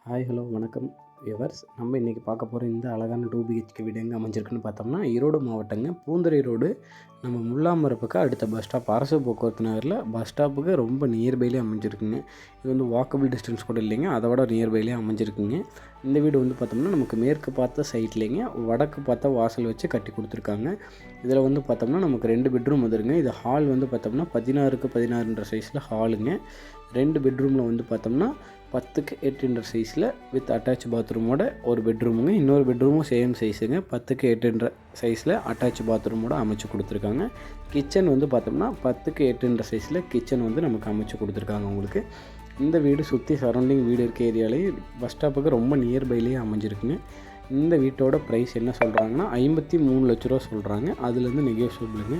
Hi hello வணக்கம் viewers. நம்ம இன்றைக்கி பார்க்க போகிற இந்த அழகான 2 BHK வீடு எங்கே அமைஞ்சிருக்குன்னு பார்த்தோம்னா ஈரோடு மாவட்டங்க, பூந்துறை ரோடு, நம்ம முல்லாமரப்புக்கு அடுத்த பஸ் ஸ்டாப், அரசு போக்குவரத்து நகரில் பஸ் ஸ்டாப்புக்கு ரொம்ப நியர்பைலேயே அமைஞ்சிருக்குங்க. இது வந்து வாக்கபிள் டிஸ்டன்ஸ் கூட இல்லைங்க, அதை விட நியர்பைலேயே அமைஞ்சிருக்குங்க. இந்த வீடு வந்து பார்த்தோம்னா நமக்கு மேற்கு பார்த்த சைட்லேங்க, வடக்கு பார்த்த வாசல் வச்சு கட்டி கொடுத்துருக்காங்க. இதில் வந்து பார்த்தோம்னா நமக்கு 2 பெட்ரூம் வந்துருங்க. இது ஹால் வந்து பார்த்தோம்னா 16க்கு 16ன்ற சைஸில் ஹாலுங்க. 2 பெட்ரூமில் வந்து பார்த்தோம்னா 10க்கு 8ன்ற சைஸில் வித் அட்டாச் பாத்ரூமோட ஒரு பெட்ரூமுங்க. இன்னொரு பெட்ரூமும் சேம் சைஸுங்க, 10க்கு 8ன்ற சைஸில் அட்டாச் பாத்ரூமோட அமைச்சு கொடுத்துருக்காங்க. கிச்சன் வந்து பார்த்தோம்னா 10க்கு 8ன்ற சைஸில் கிச்சன் வந்து நமக்கு அமைச்சு கொடுத்துருக்காங்க. உங்களுக்கு இந்த வீடு சுற்றி சரௌண்டிங் வீடு இருக்க ஏரியாலேயே பஸ் ஸ்டாப்புக்கு ரொம்ப நியர்பைலேயே அமைஞ்சிருக்குங்க. இந்த வீட்டோட ப்ரைஸ் என்ன சொல்கிறாங்கன்னா 53 லட்ச ரூபா சொல்கிறாங்க. அதுலேருந்து நெகோஷியபிளுங்க.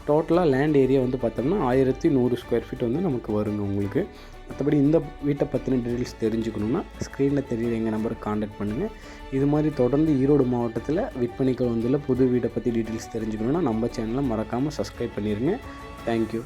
டோட்டலாக லேண்ட் ஏரியா வந்து பார்த்தோம்னா 1100 ஸ்கொயர் ஃபீட் வந்து நமக்கு வருங்க உங்களுக்கு. மற்றபடி இந்த வீட்டை பற்றின டீட்டெயில்ஸ் தெரிஞ்சுக்கணுன்னா ஸ்க்ரீனில் தெரியுற எங்கள் நம்பருக்கு காண்டாக்ட் பண்ணுங்கள். இது மாதிரி தொடர்ந்து ஈரோடு மாவட்டத்தில் விற்பனைக்கு வந்துள்ள புது வீட்டை பற்றி டீட்டெயில்ஸ் தெரிஞ்சுக்கணுன்னா நம்ம சேனலை மறக்காமல் சப்ஸ்கிரைப் பண்ணிடுங்க. தேங்க்யூ.